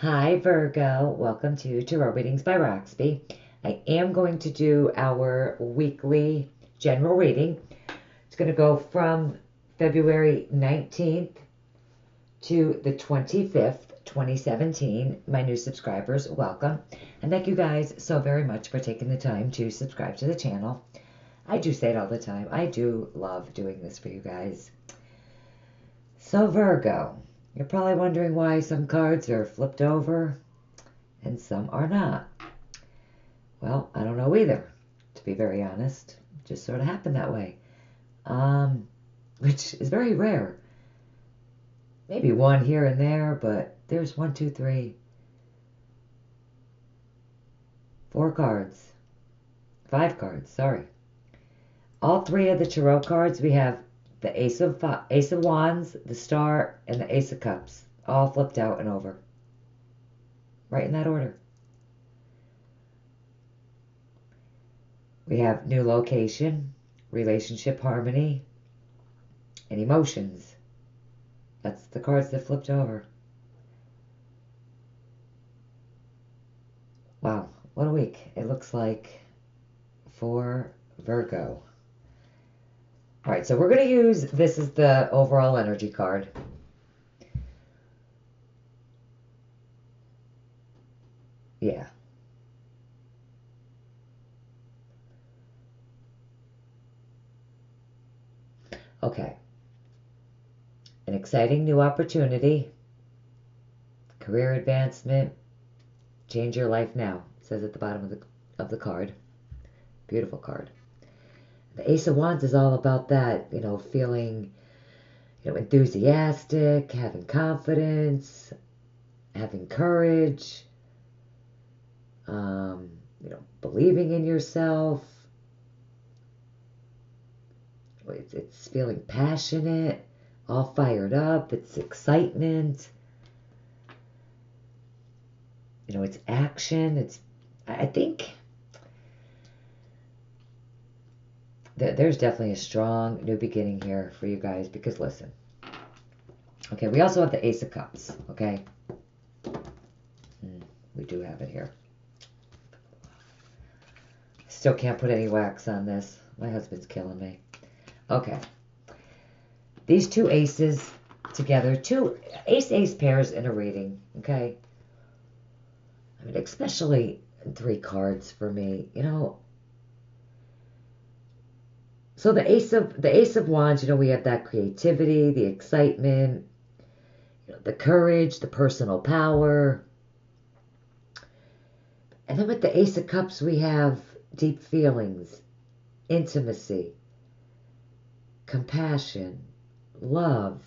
Hi Virgo, welcome to Tarot Readings by Roxby. I am going to do our weekly general reading. It's going to go from February 19th to the 25th, 2017. My new subscribers, welcome. And thank you guys so very much for taking the time to subscribe to the channel. I do say it all the time. I do love doing this for you guys. So Virgo, you're probably wondering why some cards are flipped over and some are not. Well, I don't know either, to be very honest. It just sort of happened that way, which is very rare. Maybe one here and there, but there's 1, 2, 3, 4 cards. 5 cards, sorry. All 3 of the Tarot cards, we have the Ace of Wands, the Star, and the Ace of Cups, all flipped out and over. Right in that order. We have new location, relationship harmony, and emotions. That's the cards that flipped over. Wow, what a week it looks like for Virgo. All right, so we're going to use, this is the overall energy card. Yeah. Okay. An exciting new opportunity, career advancement, change your life now. It says at the bottom of the card. Beautiful card. The Ace of Wands is all about that, feeling, enthusiastic, having confidence, having courage, believing in yourself. It's feeling passionate, all fired up. It's excitement. It's action. I think that there's definitely a strong new beginning here for you guys because listen. Okay, we also have the Ace of Cups, okay? We do have it here. Still can't put any wax on this. My husband's killing me. Okay. These 2 aces together, 2 ace pairs in a reading, okay? I mean, especially 3 cards for me, So the Ace of Wands, we have that creativity, the excitement, the courage, the personal power. And then with the Ace of Cups, we have deep feelings, intimacy, compassion, love,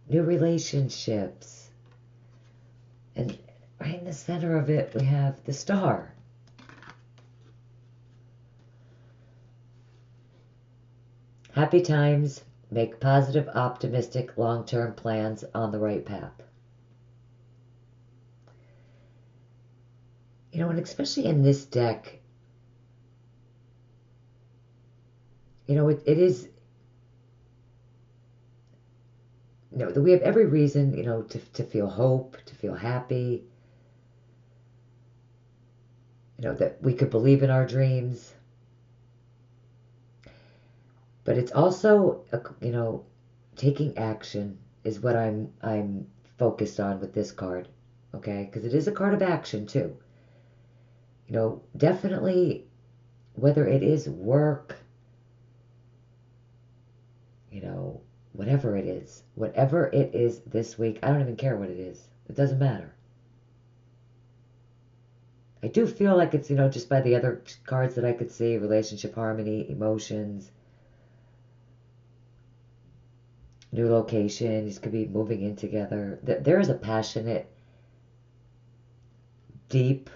new relationships. And right in the center of it, we have the Star. Happy times, make positive, optimistic, long-term plans on the right path. And especially in this deck, it is, we have every reason, to feel hope, to feel happy, that we could believe in our dreams. But it's also, taking action is what I'm focused on with this card, okay? Because it is a card of action too. Definitely, whether it is work, whatever it is this week, I don't even care what it is. It doesn't matter. I do feel like it's, just by the other cards that I could see, relationship harmony, emotions, new locations, could be moving in together. There is a passionate, deep,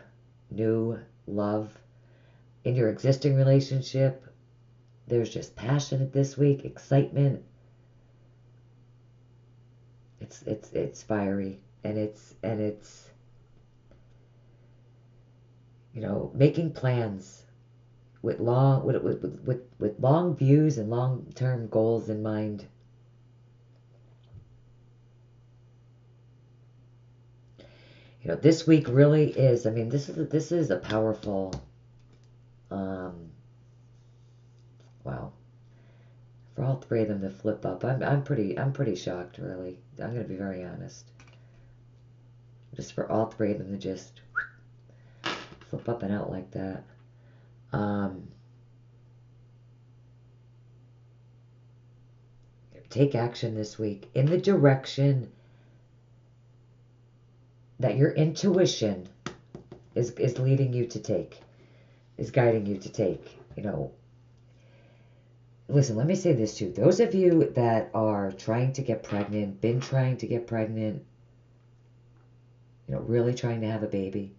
new love in your existing relationship. There's just passion this week, excitement. It's fiery, and it's making plans with long views and long-term goals in mind. This week really is, I mean, this is a powerful, wow. For all three of them to flip up, I'm pretty shocked, really. I'm going to be very honest. Just for all three of them to just flip up and out like that. Take action this week in the direction that your intuition is leading you to take, is guiding you to take. Listen, let me say this too. Those of you that are trying to get pregnant, been trying to get pregnant, really trying to have a baby,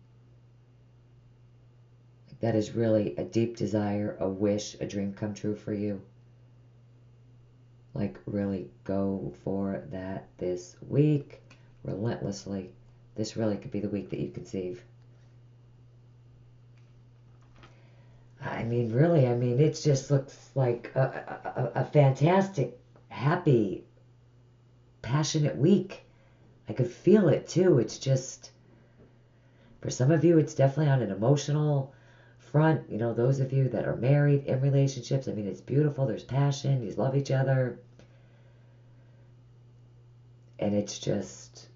that is really a deep desire, a wish, a dream come true for you. Like, really go for that this week, relentlessly. This really could be the week that you conceive. I mean, really, it just looks like a fantastic, happy, passionate week. I could feel it too. It's just, for some of you, it's definitely on an emotional front. Those of you that are married, in relationships, it's beautiful. There's passion. You love each other. And it's just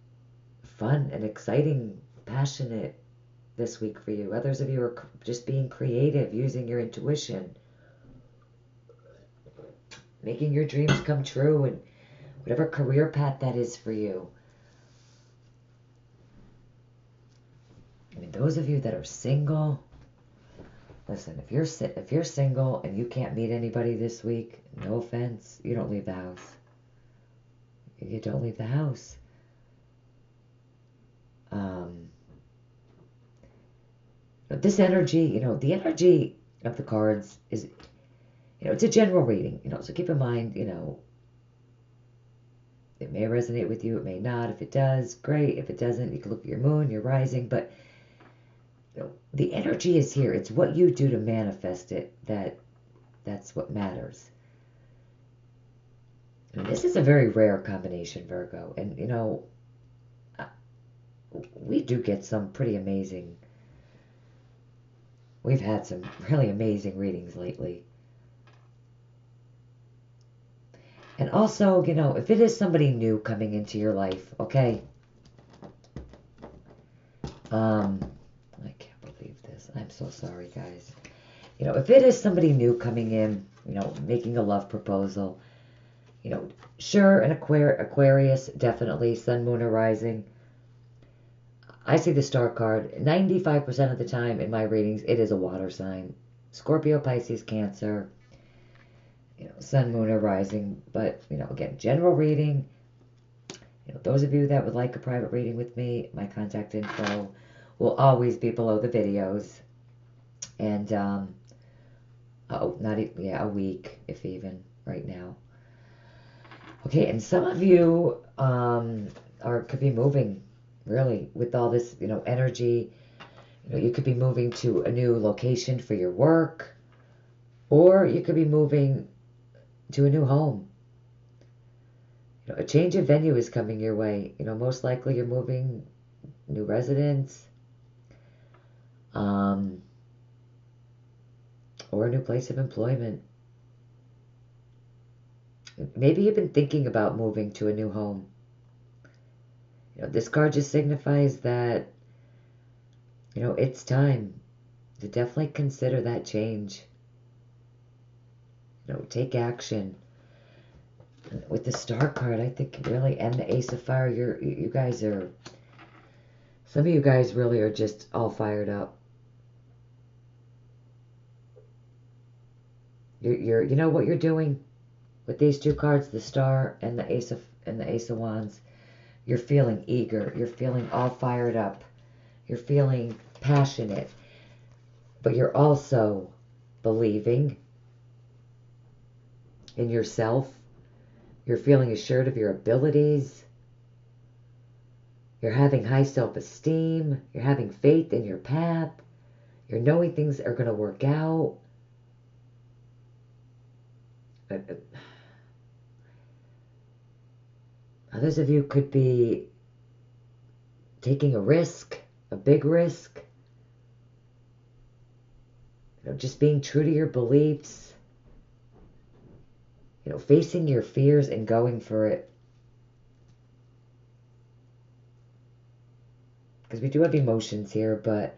fun and exciting, passionate this week for you. Others of you are just being creative, using your intuition, making your dreams come true, and whatever career path that is for you. Those of you that are single, listen, if you're single and you can't meet anybody this week, no offense, you don't leave the house. You don't leave the house. This energy, the energy of the cards is, it's a general reading, so keep in mind, it may resonate with you, it may not. If it does, great. If it doesn't, you can look at your moon, your rising, but the energy is here. It's what you do to manifest it that's what matters. And this is a very rare combination, Virgo, and we do get some pretty amazing. We've had some really amazing readings lately. And also, if it is somebody new coming into your life, okay? I can't believe this. I'm so sorry, guys. If it is somebody new coming in, making a love proposal, sure, an Aquarius, definitely, sun, moon, or rising. I see the star card. 95% of the time in my readings, it is a water sign. Scorpio, Pisces, Cancer, sun, moon, or rising. But, again, general reading. Those of you that would like a private reading with me, my contact info will always be below the videos. And, a week, if even, right now. Okay, and some of you could be moving, really, with all this, energy. You could be moving to a new location for your work, or you could be moving to a new home. A change of venue is coming your way. Most likely you're moving, new residence, or a new place of employment. Maybe you've been thinking about moving to a new home. This card just signifies that, it's time to definitely consider that change. Take action. With the Star card, I think really, and the Ace of Fire, you guys are, some of you guys really are just all fired up. You know what you're doing with these two cards, the Star and the Ace of Wands. You're feeling eager. You're feeling all fired up. You're feeling passionate. But you're also believing in yourself. You're feeling assured of your abilities. You're having high self-esteem. You're having faith in your path. You're knowing things are going to work out. Others of you could be taking a risk, a big risk. Just being true to your beliefs. Facing your fears and going for it. Because we do have emotions here, but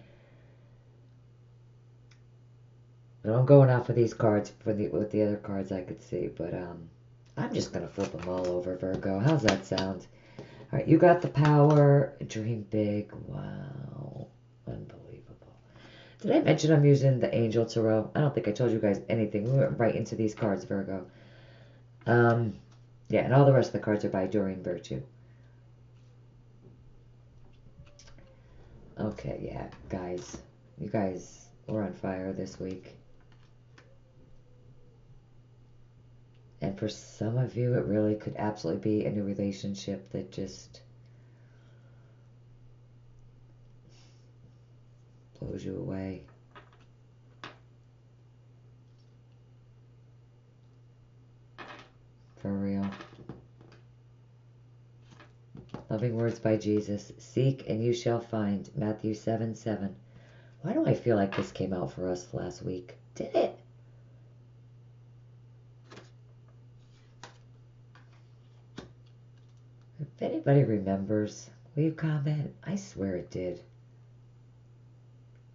I'm going off of these cards with the other cards I could see, but I'm just going to flip them all over, Virgo. How's that sound? All right, you got the power. Dream big. Wow. Unbelievable. Did I mention I'm using the Angel Tarot? I don't think I told you guys anything. We went right into these cards, Virgo. Yeah, and all the rest of the cards are by Doreen Virtue. Okay, yeah, guys. You guys were on fire this week. And for some of you, it really could absolutely be a new relationship that just blows you away. For real. Loving words by Jesus. Seek and you shall find. Matthew 7:7. Why do I feel like this came out for us last week? Did it? If anybody remembers, will you comment? I swear it did.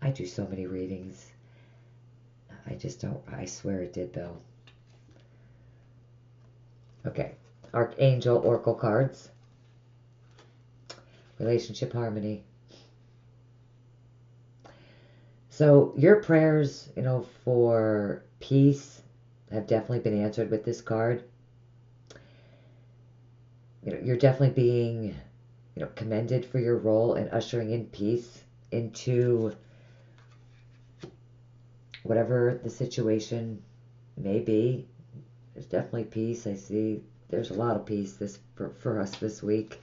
I do so many readings. I just don't. I swear it did, though. Okay. Archangel Oracle cards. Relationship harmony. So your prayers, for peace have definitely been answered with this card. You're definitely being, commended for your role in ushering in peace into whatever the situation may be. There's definitely peace. I see there's a lot of peace for us this week.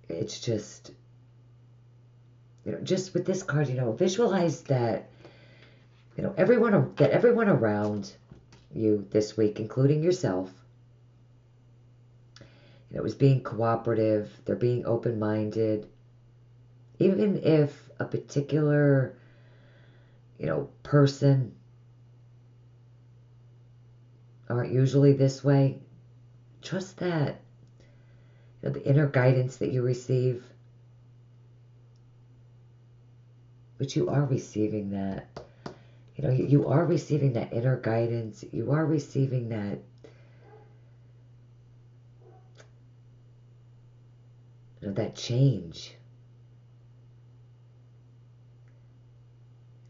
It's just, just with this card, visualize that, everyone around you this week, including yourself, is being cooperative. They're being open-minded. Even if a particular, person aren't usually this way, trust that. The inner guidance that you receive, but you are receiving that. You are receiving that inner guidance. You are receiving that, that change.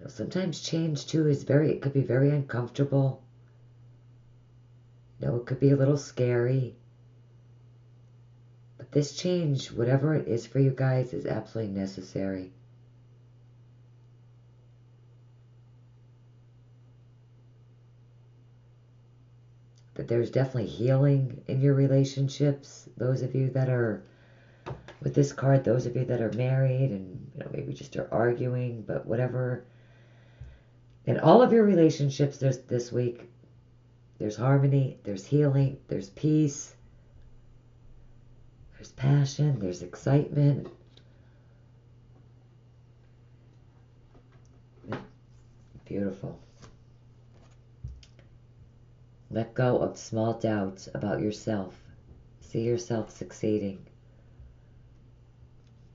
Sometimes change too it could be very uncomfortable. It could be a little scary. But this change, whatever it is for you guys, is absolutely necessary. That there's definitely healing in your relationships. Those of you that are with this card, those of you that are married and maybe just are arguing, but whatever. In all of your relationships this week, there's harmony, there's healing, there's peace, there's passion, there's excitement. Beautiful. Let go of small doubts about yourself. See yourself succeeding.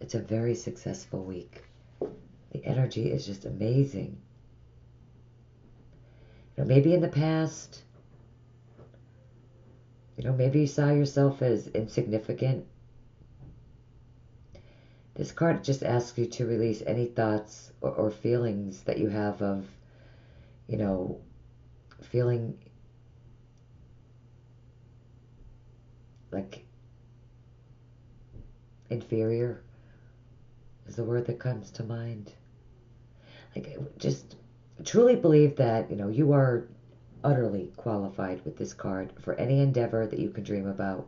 It's a very successful week. The energy is just amazing. Maybe in the past, maybe you saw yourself as insignificant. This card just asks you to release any thoughts or feelings that you have of, feeling like inferior is the word that comes to mind. Like, just truly believe that, you are utterly qualified with this card for any endeavor that you can dream about.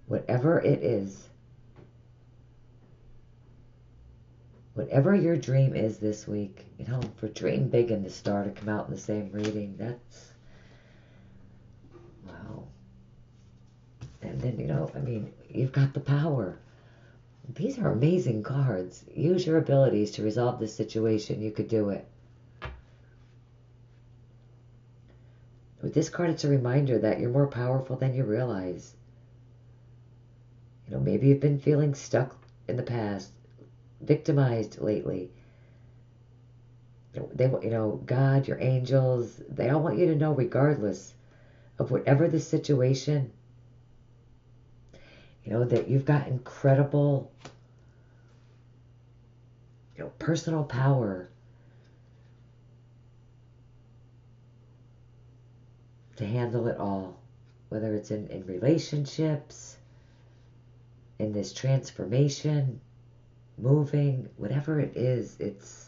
Whatever it is. Whatever your dream is this week, for Dream Big and the Star to come out in the same reading, that's, wow. then, I mean, you've got the power. These are amazing cards. Use your abilities to resolve this situation. You could do it. With this card, it's a reminder that you're more powerful than you realize. Maybe you've been feeling stuck in the past, victimized lately. God, your angels, they all want you to know, regardless of whatever the situation, that you've got incredible, personal power to handle it all, whether it's in relationships, in this transformation, moving, whatever it is, it's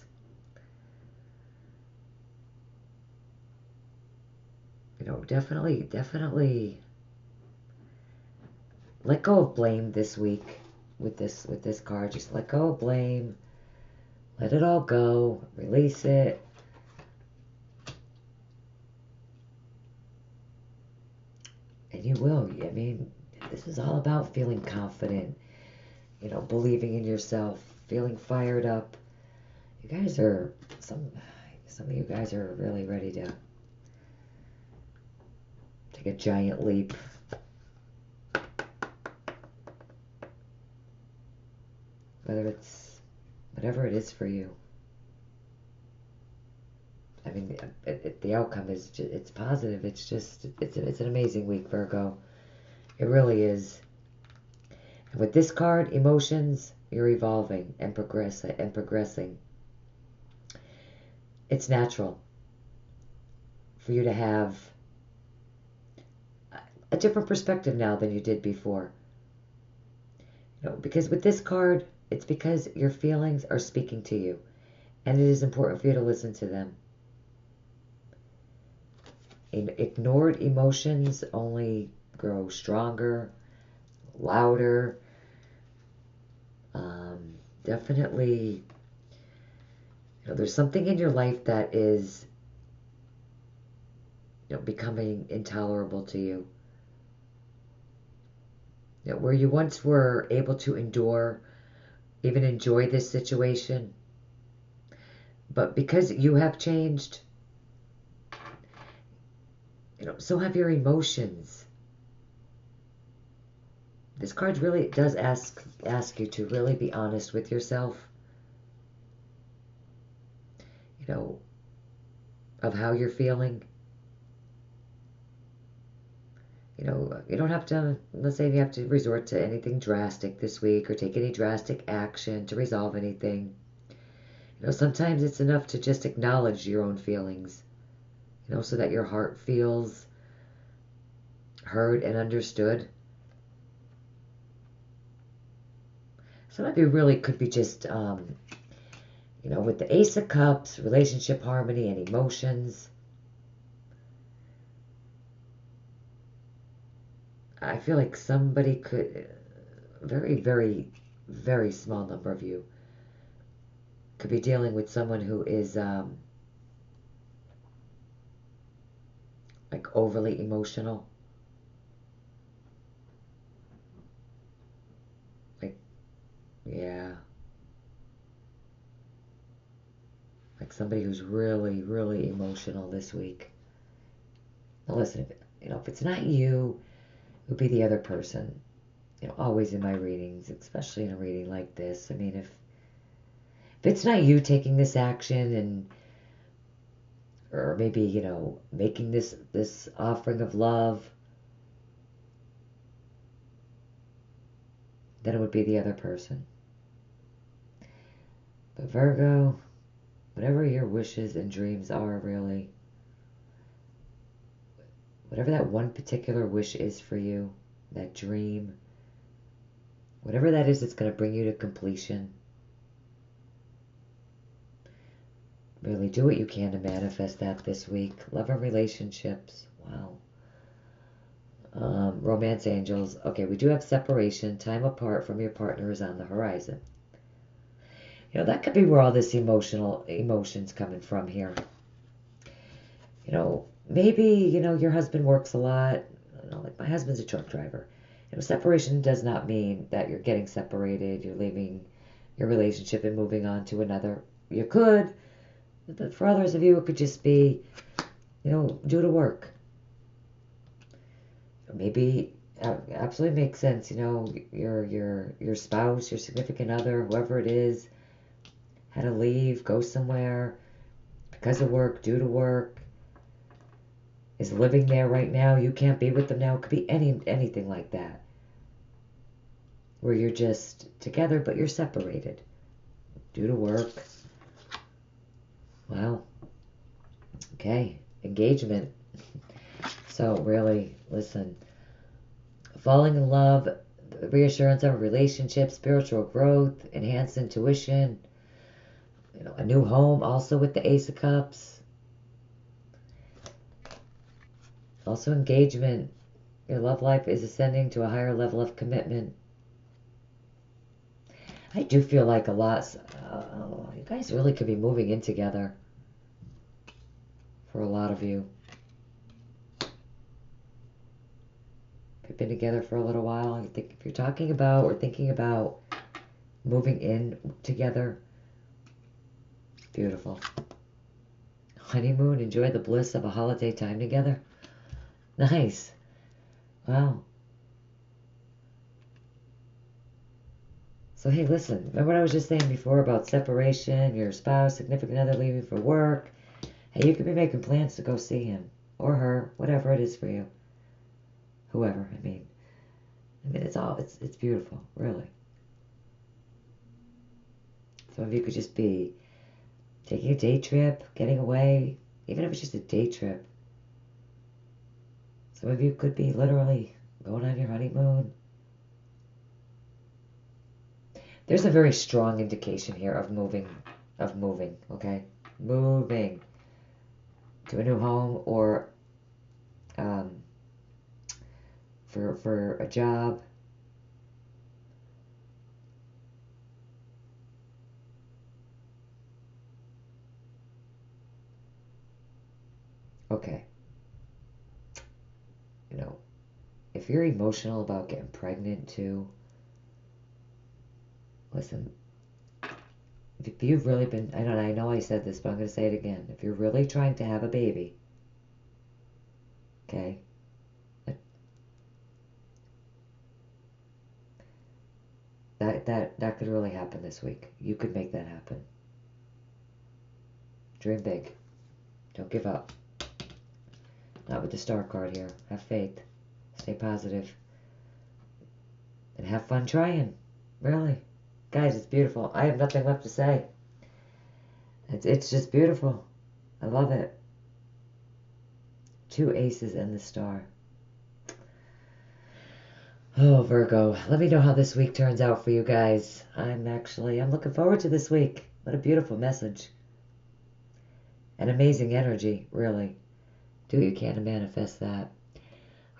definitely let go of blame this week with this card. Just let go of blame. Let it all go. Release it. And you will. I mean, this is all about feeling confident, believing in yourself, feeling fired up. You guys are, some of you guys are really ready to take a giant leap. Whether it's whatever it is for you. I mean, the outcome is just, it's positive. It's an amazing week, Virgo. It really is. And with this card, emotions, you're evolving and progressing. It's natural for you to have a different perspective now than you did before. Because with this card, it's because your feelings are speaking to you, and it is important for you to listen to them. Ignored emotions only grow stronger, louder. Definitely, there's something in your life that is, becoming intolerable to you. Where you once were able to endure, even enjoy this situation, but because you have changed, so have your emotions. This card really does ask you to really be honest with yourself, of how you're feeling. You don't have to, let's say you have to resort to anything drastic this week or take any drastic action to resolve anything. Sometimes it's enough to just acknowledge your own feelings, so that your heart feels heard and understood. Some of you really could be just, with the Ace of Cups, relationship harmony and emotions. I feel like somebody could, very, very, very small number of you, could be dealing with someone who is, like overly emotional. Like, yeah. Like somebody who's really, really emotional this week. Now listen, if it's not you, it would be the other person. Always in my readings, especially in a reading like this. I mean, if it's not you taking this action and, or maybe, making this offering of love, then it would be the other person. But Virgo, whatever your wishes and dreams are, really, whatever that one particular wish is for you, that dream, whatever that is, it's going to bring you to completion. Really do what you can to manifest that this week. Love and relationships. Wow. Romance angels. Okay, we do have separation. Time apart from your partner is on the horizon. That could be where all this emotion's coming from here. Maybe, your husband works a lot. Like my husband's a truck driver. Separation does not mean that you're getting separated, you're leaving your relationship and moving on to another. You could, but for others of you, it could just be, due to work. Maybe absolutely makes sense. Your spouse, your significant other, whoever it is, had to leave, go somewhere because of work, due to work, is living there right now. You can't be with them now. It could be anything like that, where you're just together but you're separated due to work. Wow. Okay. Engagement. So really, listen. Falling in love, reassurance of a relationship, spiritual growth, enhanced intuition, a new home, also with the Ace of Cups. Also engagement. Your love life is ascending to a higher level of commitment. I do feel like a lot, you guys really could be moving in together for a lot of you. If you've been together for a little while, I think if you're talking about or thinking about moving in together, beautiful. Honeymoon, enjoy the bliss of a holiday time together. Nice. Wow. So, hey, listen, remember what I was just saying before about separation, your spouse, significant other leaving for work? Hey, you could be making plans to go see him or her, whatever it is for you. Whoever, I mean, it's beautiful, really. Some of you could just be taking a day trip, getting away, even if it's just a day trip. Some of you could be literally going on your honeymoon. There's a very strong indication here of moving, okay? Moving to a new home or for a job. Okay. If you're emotional about getting pregnant too, listen, if you've really been, I know I said this, but I'm going to say it again. If you're really trying to have a baby, okay, that could really happen this week. You could make that happen. Dream big. Don't give up. Not with the Star card here. Have faith. Stay positive. And have fun trying. Really. Guys, it's beautiful. I have nothing left to say. It's just beautiful. I love it. 2 aces and the star. Oh, Virgo. Let me know how this week turns out for you guys. I'm looking forward to this week. What a beautiful message. An amazing energy, really. Do what you can to manifest that.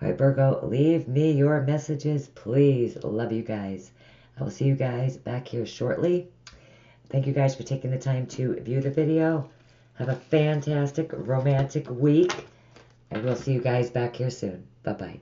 All right, Virgo, leave me your messages, please. Love you guys. I will see you guys back here shortly. Thank you guys for taking the time to view the video. Have a fantastic romantic week. And we'll see you guys back here soon. Bye-bye.